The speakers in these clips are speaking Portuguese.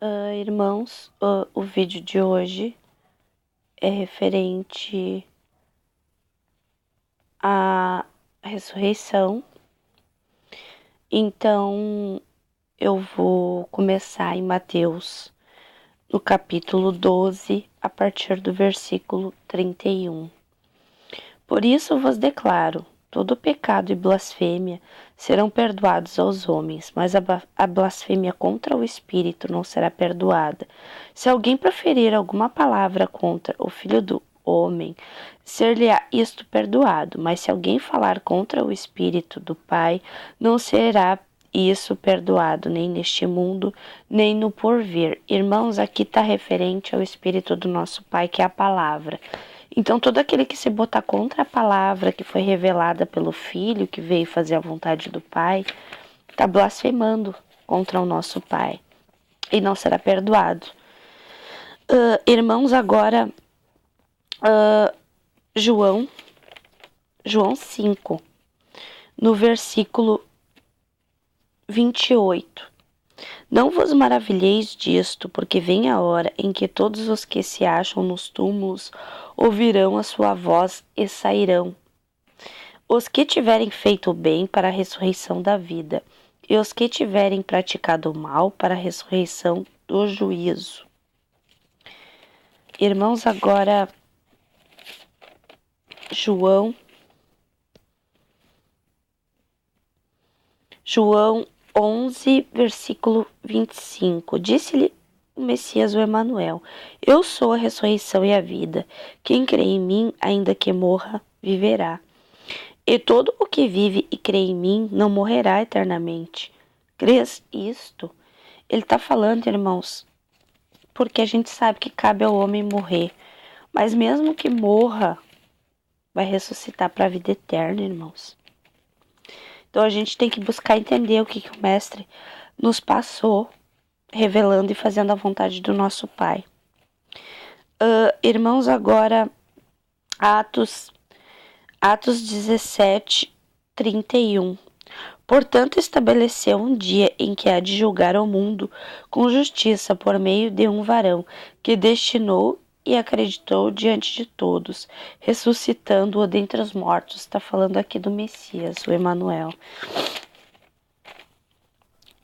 Irmãos, o vídeo de hoje é referente à ressurreição. Então, eu vou começar em Mateus, no capítulo 12, a partir do versículo 31. Por isso vos declaro: todo pecado e blasfêmia serão perdoados aos homens, mas a blasfêmia contra o Espírito não será perdoada. Se alguém proferir alguma palavra contra o Filho do Homem, ser-lhe-á isto perdoado, mas se alguém falar contra o Espírito do Pai, não será isso perdoado, nem neste mundo, nem no porvir. Irmãos, aqui está referente ao Espírito do nosso Pai, que é a palavra. Então, todo aquele que se botar contra a palavra que foi revelada pelo Filho, que veio fazer a vontade do Pai, está blasfemando contra o nosso Pai e não será perdoado. Irmãos, agora, João 5, no versículo 28. Não vos maravilheis disto, porque vem a hora em que todos os que se acham nos túmulos ouvirão a sua voz e sairão. Os que tiverem feito o bem para a ressurreição da vida, e os que tiverem praticado o mal para a ressurreição do juízo. Irmãos, agora João 11, versículo 25. Disse-lhe o Messias, o Emanuel: eu sou a ressurreição e a vida. Quem crê em mim, ainda que morra, viverá. E todo o que vive e crê em mim não morrerá eternamente. Crês isto? Ele está falando, irmãos, porque a gente sabe que cabe ao homem morrer. Mas mesmo que morra, vai ressuscitar para a vida eterna, irmãos. Então a gente tem que buscar entender o que o Mestre nos passou, revelando e fazendo a vontade do nosso Pai. Irmãos, agora Atos 17, 31. Portanto, estabeleceu um dia em que há de julgar o mundo com justiça por meio de um varão que destinou e acreditou diante de todos, ressuscitando-o dentre os mortos. Está falando aqui do Messias, o Emanuel.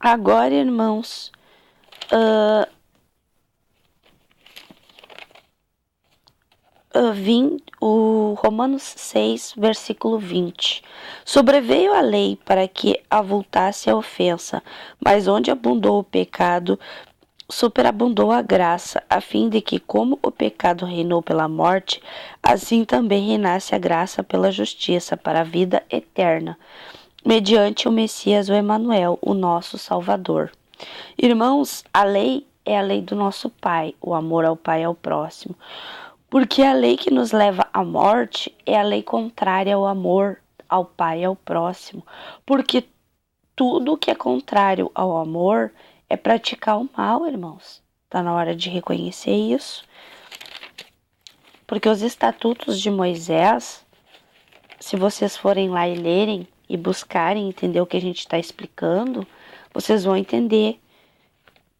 Agora, irmãos, o Romanos 6, versículo 20. Sobreveio a lei para que avultasse a ofensa, mas onde abundou o pecado, superabundou a graça, a fim de que, como o pecado reinou pela morte, assim também reinasse a graça pela justiça, para a vida eterna, mediante o Messias, o Emanuel, o nosso Salvador. Irmãos, a lei é a lei do nosso Pai, o amor ao Pai e ao próximo. Porque a lei que nos leva à morte é a lei contrária ao amor ao Pai e ao próximo. Porque tudo que é contrário ao amor é praticar o mal, irmãos. Está na hora de reconhecer isso. Porque os estatutos de Moisés, se vocês forem lá e lerem e buscarem entender o que a gente está explicando, vocês vão entender.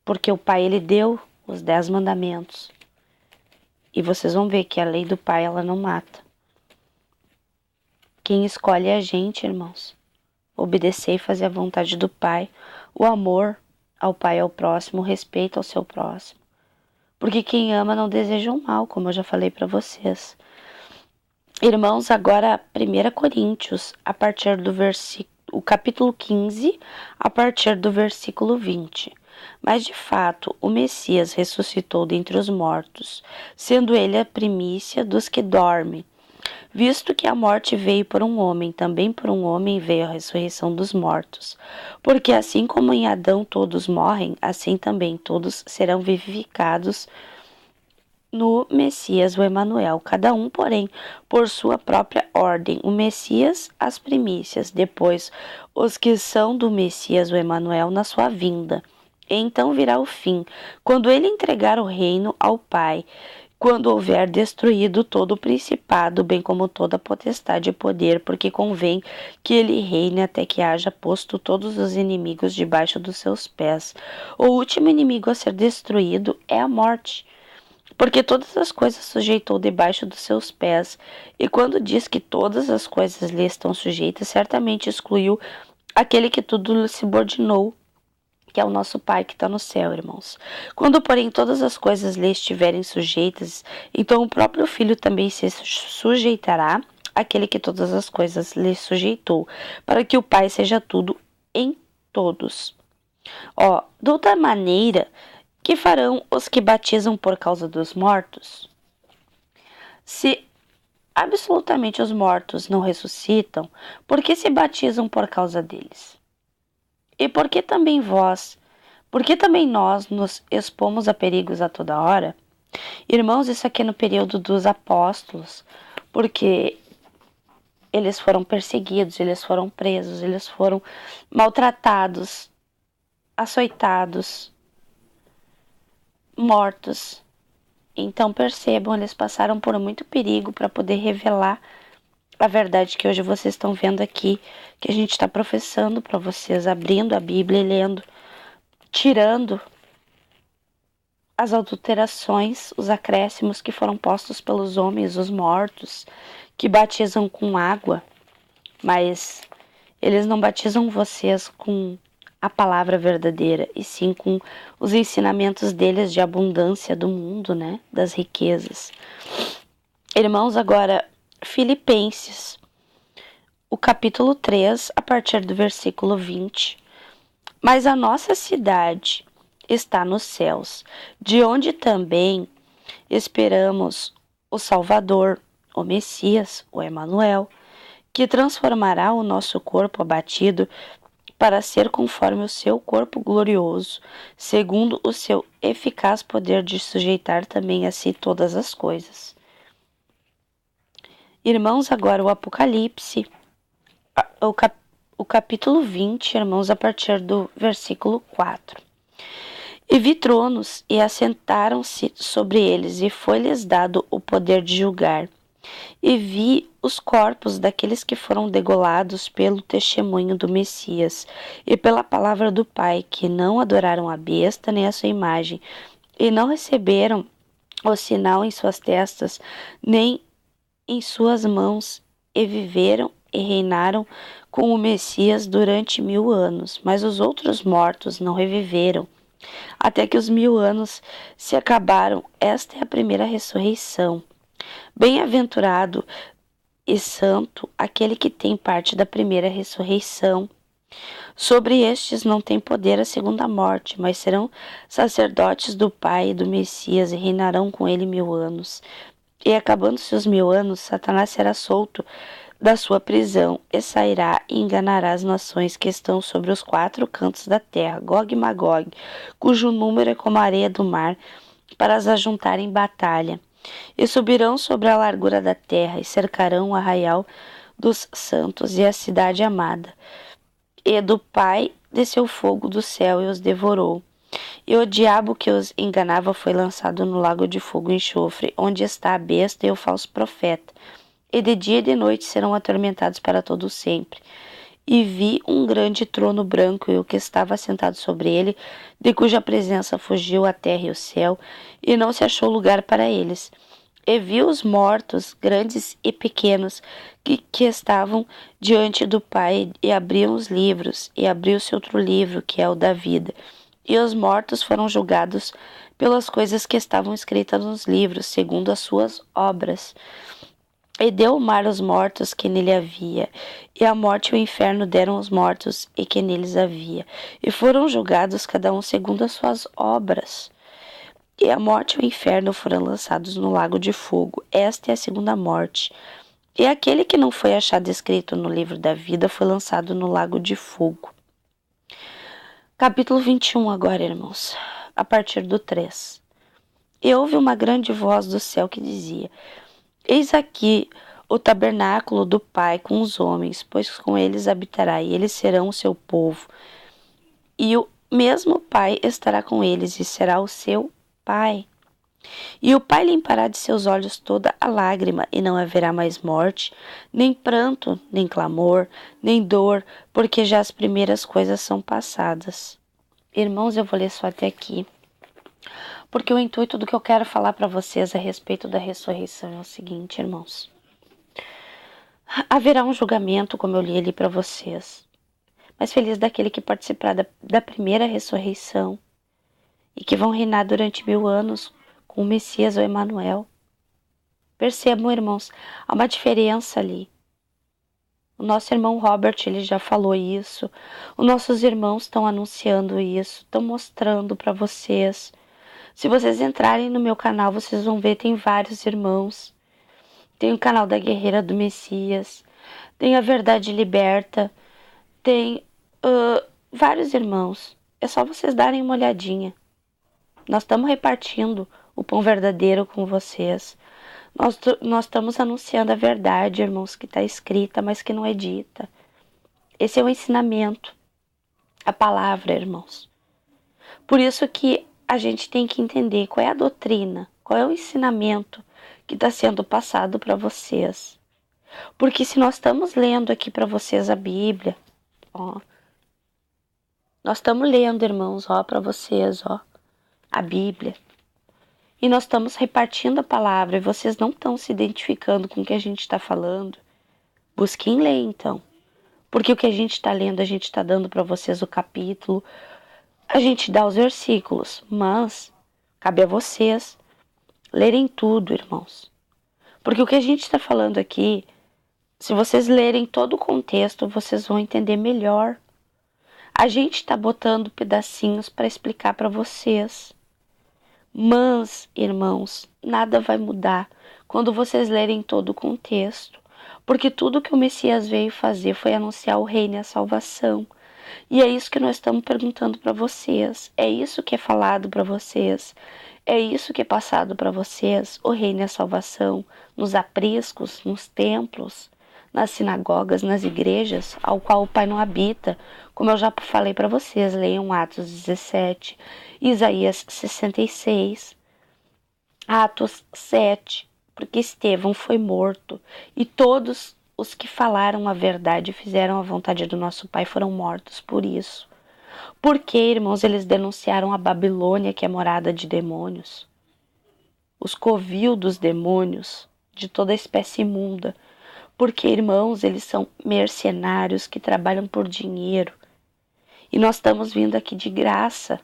Porque o Pai, ele deu os 10 mandamentos. E vocês vão ver que a lei do Pai, ela não mata. Quem escolhe é a gente, irmãos. Obedecer e fazer a vontade do Pai. O amor ao Pai e ao próximo, o respeito ao seu próximo. Porque quem ama não deseja o mal, como eu já falei para vocês. Irmãos, agora 1 Coríntios, a partir do o capítulo 15, a partir do versículo 20. Mas, de fato, o Messias ressuscitou dentre os mortos, sendo ele a primícia dos que dormem. Visto que a morte veio por um homem, também por um homem veio a ressurreição dos mortos. Porque assim como em Adão todos morrem, assim também todos serão vivificados no Messias, o Emanuel, cada um, porém, por sua própria ordem. O Messias, as primícias, depois os que são do Messias, o Emanuel, na sua vinda. E então virá o fim, quando ele entregar o reino ao Pai, quando houver destruído todo o principado, bem como toda a potestade e poder, porque convém que ele reine até que haja posto todos os inimigos debaixo dos seus pés. O último inimigo a ser destruído é a morte, porque todas as coisas sujeitou debaixo dos seus pés. E quando diz que todas as coisas lhe estão sujeitas, certamente excluiu aquele que tudo lhe subordinou, que é o nosso Pai que está no céu, irmãos. Quando, porém, todas as coisas lhe estiverem sujeitas, então o próprio Filho também se sujeitará àquele que todas as coisas lhe sujeitou, para que o Pai seja tudo em todos. De outra maneira, que farão os que batizam por causa dos mortos? Se absolutamente os mortos não ressuscitam, por que se batizam por causa deles? E por que também vós? Por que também nós nos expomos a perigos a toda hora? Irmãos, isso aqui é no período dos apóstolos, porque eles foram perseguidos, eles foram presos, eles foram maltratados, açoitados, mortos. Então percebam, eles passaram por muito perigo para poder revelar a verdade que hoje vocês estão vendo aqui, que a gente está professando para vocês, abrindo a Bíblia e lendo, tirando as adulterações, os acréscimos que foram postos pelos homens, os mortos, que batizam com água, mas eles não batizam vocês com a palavra verdadeira, e sim com os ensinamentos deles de abundância do mundo, né? Das riquezas. Irmãos, agora, Filipenses, o capítulo 3, a partir do versículo 20. Mas a nossa cidade está nos céus, de onde também esperamos o Salvador, o Messias, o Emanuel, que transformará o nosso corpo abatido para ser conforme o seu corpo glorioso, segundo o seu eficaz poder de sujeitar também a si todas as coisas. Irmãos, agora o Apocalipse, o capítulo 20, irmãos, a partir do versículo 4. E vi tronos, e assentaram-se sobre eles, e foi-lhes dado o poder de julgar. E vi os corpos daqueles que foram degolados pelo testemunho do Messias e pela palavra do Pai, que não adoraram a besta nem a sua imagem, e não receberam o sinal em suas testas, nem em suas mãos, e viveram e reinaram com o Messias durante 1000 anos. Mas os outros mortos não reviveram, até que os 1000 anos se acabaram. Esta é a primeira ressurreição. Bem-aventurado e santo aquele que tem parte da primeira ressurreição. Sobre estes não tem poder a segunda morte, mas serão sacerdotes do Pai e do Messias e reinarão com ele 1000 anos. E acabando-se os 1000 anos, Satanás será solto da sua prisão e sairá e enganará as nações que estão sobre os 4 cantos da terra, Gog e Magog, cujo número é como a areia do mar, para as ajuntar em batalha. E subirão sobre a largura da terra e cercarão o arraial dos santos e a cidade amada. E do Pai desceu fogo do céu e os devorou. E o diabo que os enganava foi lançado no lago de fogo e enxofre, onde está a besta e o falso profeta. E de dia e de noite serão atormentados para todo sempre. E vi um grande trono branco e o que estava sentado sobre ele, de cuja presença fugiu a terra e o céu, e não se achou lugar para eles. E vi os mortos, grandes e pequenos, que estavam diante do Pai, e abriam os livros, e abriu-se outro livro, que é o da vida. E os mortos foram julgados pelas coisas que estavam escritas nos livros, segundo as suas obras. E deu o mar os mortos que nele havia, e a morte e o inferno deram os mortos e que neles havia, e foram julgados cada um segundo as suas obras. E a morte e o inferno foram lançados no lago de fogo. Esta é a segunda morte. E aquele que não foi achado escrito no livro da vida foi lançado no lago de fogo. Capítulo 21 agora, irmãos, a partir do 3. E houve uma grande voz do céu que dizia: Eis aqui o tabernáculo do Pai com os homens, pois com eles habitará, e eles serão o seu povo. E o mesmo Pai estará com eles, e será o seu Pai. E o Pai limpará de seus olhos toda a lágrima, e não haverá mais morte, nem pranto, nem clamor, nem dor, porque já as primeiras coisas são passadas. Irmãos, eu vou ler só até aqui, porque o intuito do que eu quero falar para vocês a respeito da ressurreição é o seguinte, irmãos. Haverá um julgamento, como eu li ali para vocês, mas feliz daquele que participar da primeira ressurreição e que vão reinar durante 1000 anos com o Messias ou Emanuel. Percebam, irmãos, há uma diferença ali. O nosso irmão Robert, ele já falou isso. Os nossos irmãos estão anunciando isso, estão mostrando para vocês. Se vocês entrarem no meu canal, vocês vão ver, tem vários irmãos. Tem o canal da Guerreira do Messias, tem a Verdade Liberta, tem vários irmãos. É só vocês darem uma olhadinha. Nós estamos repartindo o pão verdadeiro com vocês. Nós estamos anunciando a verdade, irmãos, que está escrita, mas que não é dita. Esse é o ensinamento, a palavra, irmãos. Por isso que a gente tem que entender qual é a doutrina, qual é o ensinamento que está sendo passado para vocês. Porque se nós estamos lendo aqui para vocês a Bíblia, ó, nós estamos lendo, irmãos, ó, para vocês, ó, a Bíblia. E nós estamos repartindo a palavra e vocês não estão se identificando com o que a gente está falando. Busquem ler, então. Porque o que a gente está lendo, a gente está dando para vocês o capítulo, a gente dá os versículos, mas cabe a vocês lerem tudo, irmãos. Porque o que a gente está falando aqui, se vocês lerem todo o contexto, vocês vão entender melhor. A gente está botando pedacinhos para explicar para vocês. Mas, irmãos, nada vai mudar quando vocês lerem todo o contexto, porque tudo que o Messias veio fazer foi anunciar o reino e a salvação. E é isso que nós estamos perguntando para vocês, é isso que é falado para vocês, é isso que é passado para vocês, o reino e a salvação, nos apriscos, nos templos, nas sinagogas, nas igrejas, ao qual o Pai não habita, como eu já falei para vocês, leiam Atos 17, Isaías 66, Atos 7, porque Estevão foi morto e todos os que falaram a verdade e fizeram a vontade do nosso Pai foram mortos por isso. Porque, irmãos, eles denunciaram a Babilônia, que é morada de demônios, os covil dos demônios, de toda espécie imunda. Porque, irmãos, eles são mercenários que trabalham por dinheiro. E nós estamos vindo aqui de graça.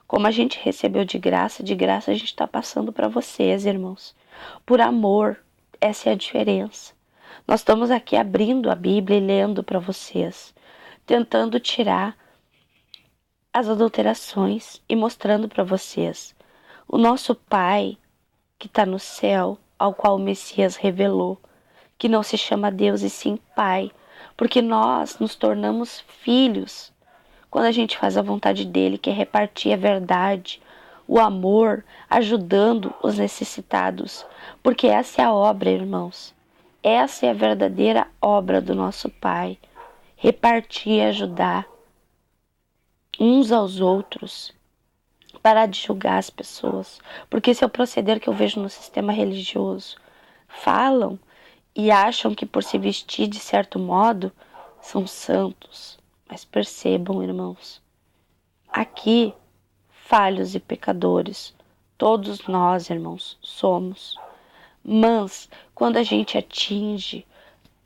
Como a gente recebeu de graça a gente está passando para vocês, irmãos. Por amor, essa é a diferença. Nós estamos aqui abrindo a Bíblia e lendo para vocês, tentando tirar as adulterações e mostrando para vocês o nosso Pai que está no céu, ao qual o Messias revelou, que não se chama Deus e sim Pai, porque nós nos tornamos filhos quando a gente faz a vontade dele, que é repartir a verdade, o amor, ajudando os necessitados, porque essa é a obra, irmãos. Essa é a verdadeira obra do nosso Pai, repartir e ajudar uns aos outros, parar de julgar as pessoas, porque esse é o proceder que eu vejo no sistema religioso. Falam e acham que por se vestir de certo modo são santos, mas percebam, irmãos, aqui falhos e pecadores, todos nós, irmãos, somos. Mas quando a gente atinge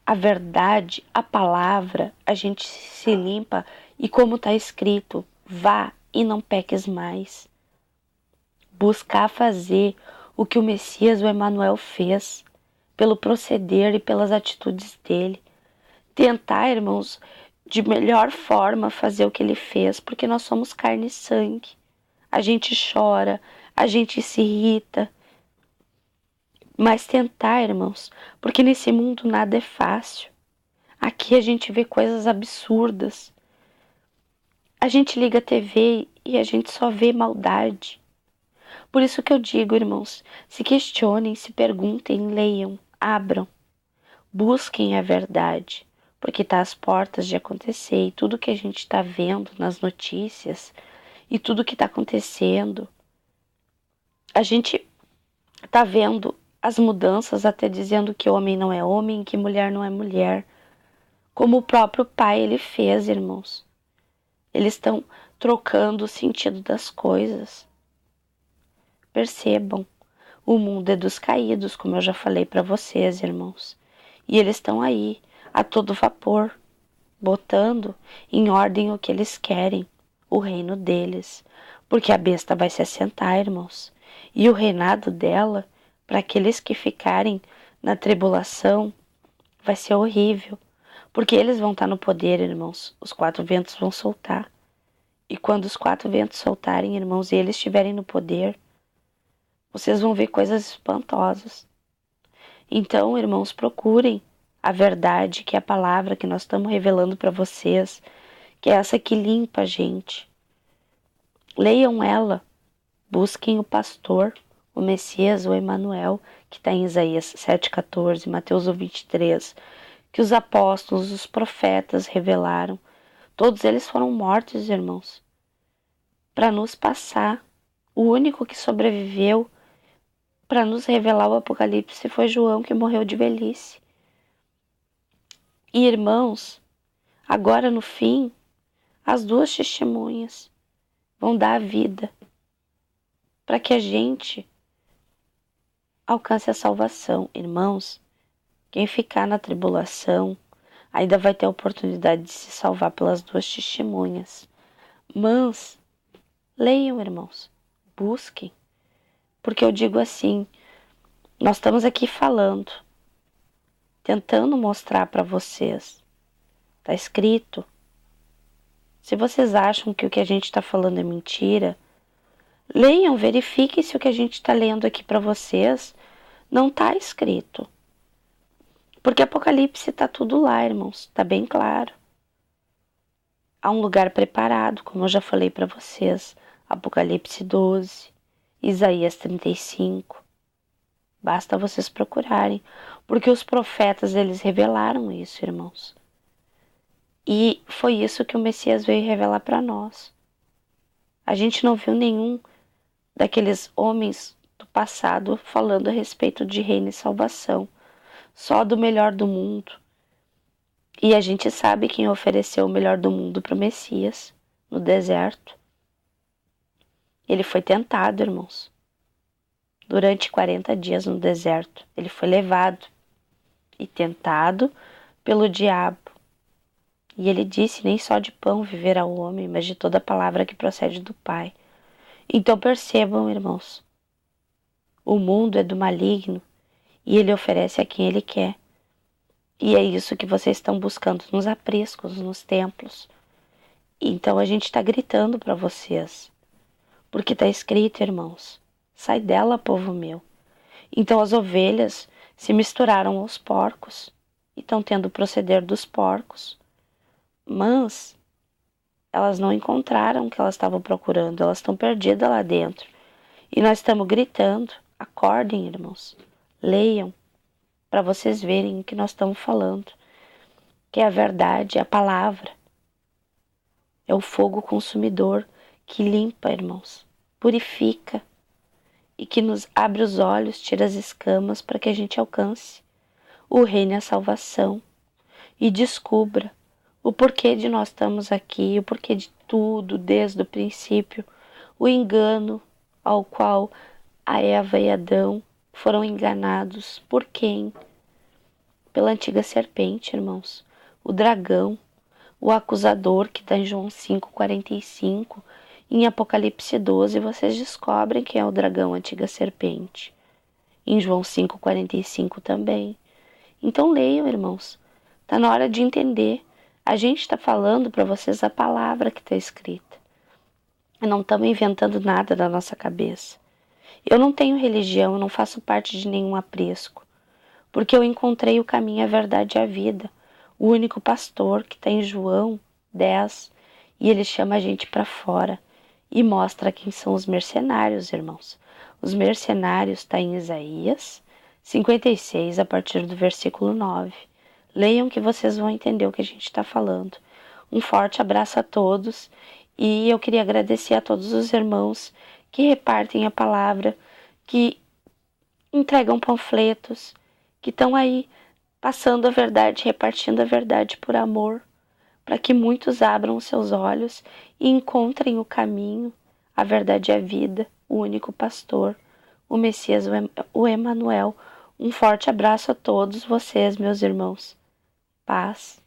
a verdade, a palavra, a gente se limpa e como está escrito, vá e não peques mais. Buscar fazer o que o Messias, o Emanuel, fez, pelo proceder e pelas atitudes dele. Tentar, irmãos, de melhor forma fazer o que ele fez, porque nós somos carne e sangue. A gente chora, a gente se irrita. Mas tentar, irmãos, porque nesse mundo nada é fácil. Aqui a gente vê coisas absurdas. A gente liga a TV e a gente só vê maldade. Por isso que eu digo, irmãos, se questionem, se perguntem, leiam, abram, busquem a verdade, porque está às portas de acontecer e tudo que a gente está vendo nas notícias e tudo que está acontecendo, a gente Tá vendo as mudanças, até dizendo que homem não é homem, que mulher não é mulher. Como o próprio pai ele fez, irmãos. Eles estão trocando o sentido das coisas. Percebam, o mundo é dos caídos, como eu já falei para vocês, irmãos. E eles estão aí, a todo vapor, botando em ordem o que eles querem, o reino deles. Porque a besta vai se assentar, irmãos. E o reinado dela, para aqueles que ficarem na tribulação, vai ser horrível. Porque eles vão estar no poder, irmãos. Os quatro ventos vão soltar. E quando os quatro ventos soltarem, irmãos, e eles estiverem no poder, vocês vão ver coisas espantosas. Então, irmãos, procurem a verdade, que é a palavra que nós estamos revelando para vocês, que é essa que limpa a gente. Leiam ela, busquem o pastor, o Messias, o Emanuel, que está em Isaías 7,14, Mateus 23, que os apóstolos, os profetas revelaram. Todos eles foram mortos, irmãos, para nos passar. O único que sobreviveu para nos revelar o Apocalipse foi João, que morreu de velhice. E, irmãos, agora no fim, as duas testemunhas vão dar a vida para que a gente alcance a salvação. Irmãos, quem ficar na tribulação ainda vai ter a oportunidade de se salvar pelas duas testemunhas. Mas leiam, irmãos, busquem, porque eu digo assim, nós estamos aqui falando, tentando mostrar para vocês. Está escrito. Se vocês acham que o que a gente está falando é mentira, leiam, verifiquem se o que a gente está lendo aqui para vocês não está escrito. Porque Apocalipse está tudo lá, irmãos, está bem claro. Há um lugar preparado, como eu já falei para vocês, Apocalipse 12, Isaías 35. Basta vocês procurarem, porque os profetas, eles revelaram isso, irmãos. E foi isso que o Messias veio revelar para nós. A gente não viu nenhum daqueles homens do passado falando a respeito de reino e salvação, só do melhor do mundo. E a gente sabe quem ofereceu o melhor do mundo para o Messias no deserto. Ele foi tentado, irmãos. Durante 40 dias no deserto, ele foi levado e tentado pelo diabo. E ele disse, nem só de pão viverá o homem, mas de toda palavra que procede do Pai. Então percebam, irmãos, o mundo é do maligno e ele oferece a quem ele quer. E é isso que vocês estão buscando nos apriscos, nos templos. Então a gente está gritando para vocês, porque está escrito, irmãos, sai dela, povo meu. Então as ovelhas se misturaram aos porcos e estão tendo o proceder dos porcos. Mas elas não encontraram o que elas estavam procurando, elas estão perdidas lá dentro. E nós estamos gritando, acordem, irmãos, leiam, para vocês verem o que nós estamos falando, que é a verdade, é a palavra. É o fogo consumidor que limpa, irmãos, purifica e que nos abre os olhos, tira as escamas para que a gente alcance o reino e a salvação e descubra o porquê de nós estamos aqui, o porquê de tudo, desde o princípio, o engano ao qual a Eva e Adão foram enganados. Por quem? Pela antiga serpente, irmãos, o dragão, o acusador, que está em João 5,45, em Apocalipse 12, vocês descobrem quem é o dragão, a antiga serpente. Em João 5,45 também. Então leiam, irmãos. Está na hora de entender. A gente está falando para vocês a palavra que está escrita. E não estamos inventando nada da nossa cabeça. Eu não tenho religião, eu não faço parte de nenhum aprisco. Porque eu encontrei o caminho, a verdade e a vida. O único pastor que está em João 10. E ele chama a gente para fora. E mostra quem são os mercenários, irmãos. Os mercenários está em Isaías 56, a partir do versículo 9. Leiam que vocês vão entender o que a gente está falando. Um forte abraço a todos. E eu queria agradecer a todos os irmãos que repartem a palavra, que entregam panfletos, que estão aí passando a verdade, repartindo a verdade por amor, para que muitos abram seus olhos e encontrem o caminho, a verdade e a vida, o único pastor, o Messias, o Emanuel. Um forte abraço a todos vocês, meus irmãos. Paz.